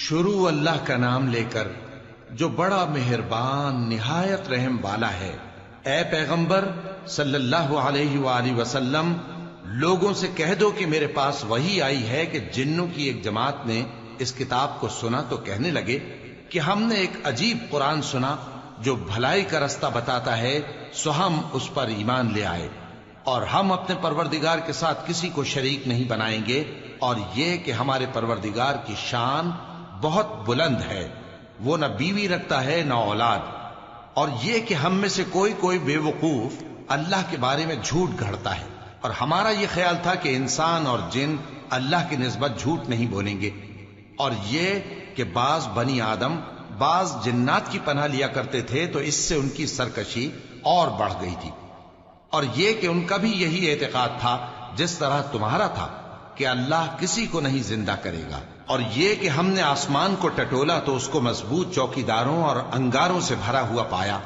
شروع اللہ کا نام لے کر جو بڑا مہربان نہایت رحم والا ہے۔ اے پیغمبر صلی اللہ علیہ وآلہ وسلم، لوگوں سے کہہ دو کہ میرے پاس وحی آئی ہے کہ جنوں کی ایک جماعت نے اس کتاب کو سنا تو کہنے لگے کہ ہم نے ایک عجیب قرآن سنا جو بھلائی کا رستہ بتاتا ہے، سو ہم اس پر ایمان لے آئے اور ہم اپنے پروردگار کے ساتھ کسی کو شریک نہیں بنائیں گے، اور یہ کہ ہمارے پروردگار کی شان بہت بلند ہے، وہ نہ بیوی رکھتا ہے نہ اولاد، اور یہ کہ ہم میں سے کوئی بے وقوف اللہ کے بارے میں جھوٹ گھڑتا ہے، اور ہمارا یہ خیال تھا کہ انسان اور جن اللہ کی نسبت جھوٹ نہیں بولیں گے، اور یہ کہ بعض بنی آدم بعض جنات کی پناہ لیا کرتے تھے تو اس سے ان کی سرکشی اور بڑھ گئی تھی، اور یہ کہ ان کا بھی یہی اعتقاد تھا جس طرح تمہارا تھا کہ اللہ کسی کو نہیں زندہ کرے گا، اور یہ کہ ہم نے آسمان کو ٹٹولا تو اس کو مضبوط چوکیداروں اور انگاروں سے بھرا ہوا پایا،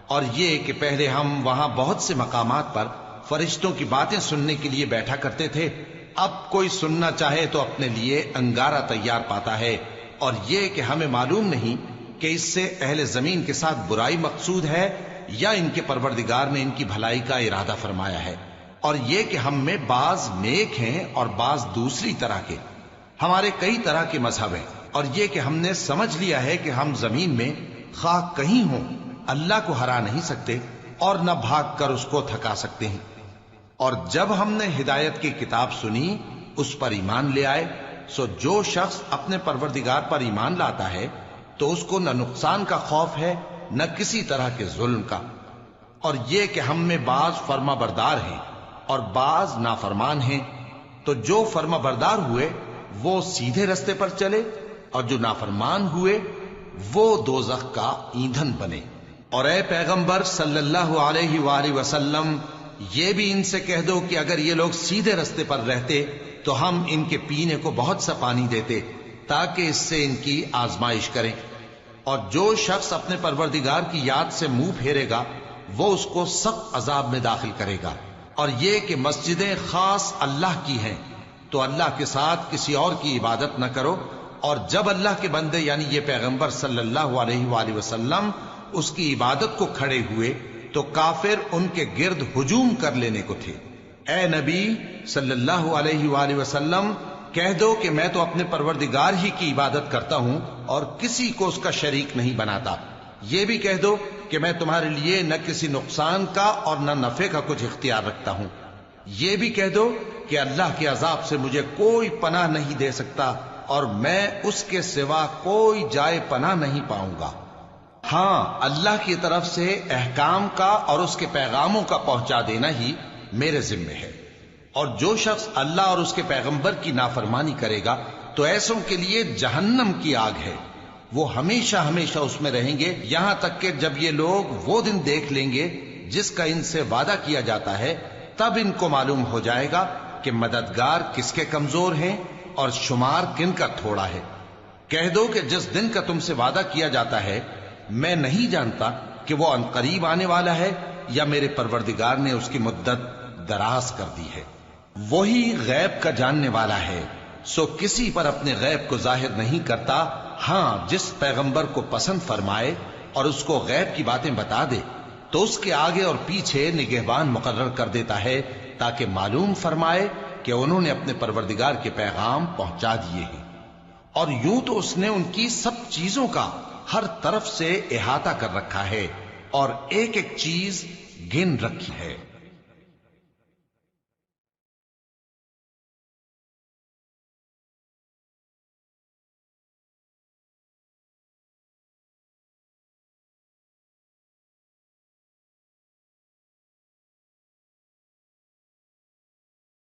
اور یہ کہ پہلے ہم وہاں بہت سے مقامات پر فرشتوں کی باتیں سننے کے لیے بیٹھا کرتے تھے، اب کوئی سننا چاہے تو اپنے لیے انگارہ تیار پاتا ہے، اور یہ کہ ہمیں معلوم نہیں کہ اس سے اہل زمین کے ساتھ برائی مقصود ہے یا ان کے پروردگار نے ان کی بھلائی کا ارادہ فرمایا ہے، اور یہ کہ ہم میں بعض نیک ہیں اور بعض دوسری طرح کے، ہمارے کئی طرح کے مذہب ہیں، اور یہ کہ ہم نے سمجھ لیا ہے کہ ہم زمین میں خواہ کہیں ہوں اللہ کو ہرا نہیں سکتے اور نہ بھاگ کر اس کو تھکا سکتے ہیں، اور جب ہم نے ہدایت کی کتاب سنی اس پر ایمان لے آئے، سو جو شخص اپنے پروردگار پر ایمان لاتا ہے تو اس کو نہ نقصان کا خوف ہے نہ کسی طرح کے ظلم کا، اور یہ کہ ہم میں بعض فرما بردار ہیں اور بعض نافرمان ہیں، تو جو فرما بردار ہوئے وہ سیدھے رستے پر چلے اور جو نافرمان ہوئے وہ دوزخ کا ایندھن بنے۔ اور اے پیغمبر صلی اللہ علیہ وآلہ وسلم، یہ بھی ان سے کہہ دو کہ اگر یہ لوگ سیدھے رستے پر رہتے تو ہم ان کے پینے کو بہت سا پانی دیتے تاکہ اس سے ان کی آزمائش کریں، اور جو شخص اپنے پروردگار کی یاد سے منہ پھیرے گا وہ اس کو سخت عذاب میں داخل کرے گا، اور یہ کہ مسجدیں خاص اللہ کی ہیں تو اللہ کے ساتھ کسی اور کی عبادت نہ کرو، اور جب اللہ کے بندے یعنی یہ پیغمبر صلی اللہ علیہ وآلہ وسلم اس کی عبادت کو کھڑے ہوئے تو کافر ان کے گرد ہجوم کر لینے کو تھے۔ اے نبی صلی اللہ علیہ وآلہ وسلم، کہہ دو کہ میں تو اپنے پروردگار ہی کی عبادت کرتا ہوں اور کسی کو اس کا شریک نہیں بناتا، یہ بھی کہہ دو کہ میں تمہارے لیے نہ کسی نقصان کا اور نہ نفع کا کچھ اختیار رکھتا ہوں، یہ بھی کہہ دو کہ اللہ کے عذاب سے مجھے کوئی پناہ نہیں دے سکتا اور میں اس کے سوا کوئی جائے پناہ نہیں پاؤں گا، ہاں اللہ کی طرف سے احکام کا اور اس کے پیغاموں کا پہنچا دینا ہی میرے ذمے ہے، اور جو شخص اللہ اور اس کے پیغمبر کی نافرمانی کرے گا تو ایسوں کے لیے جہنم کی آگ ہے، وہ ہمیشہ ہمیشہ اس میں رہیں گے، یہاں تک کہ جب یہ لوگ وہ دن دیکھ لیں گے جس کا ان سے وعدہ کیا جاتا ہے، تب ان کو معلوم ہو جائے گا کہ مددگار کس کے کمزور ہیں اور شمار کن کا تھوڑا ہے۔ کہہ دو کہ جس دن کا تم سے وعدہ کیا جاتا ہے میں نہیں جانتا کہ وہ عنقریب آنے والا ہے یا میرے پروردگار نے اس کی مدت دراز کر دی ہے، وہی غیب کا جاننے والا ہے، سو کسی پر اپنے غیب کو ظاہر نہیں کرتا، ہاں جس پیغمبر کو پسند فرمائے اور اس کو غیب کی باتیں بتا دے تو اس کے آگے اور پیچھے نگہبان مقرر کر دیتا ہے تاکہ معلوم فرمائے کہ انہوں نے اپنے پروردگار کے پیغام پہنچا دیے ہیں، اور یوں تو اس نے ان کی سب چیزوں کا ہر طرف سے احاطہ کر رکھا ہے اور ایک ایک چیز گن رکھی ہے۔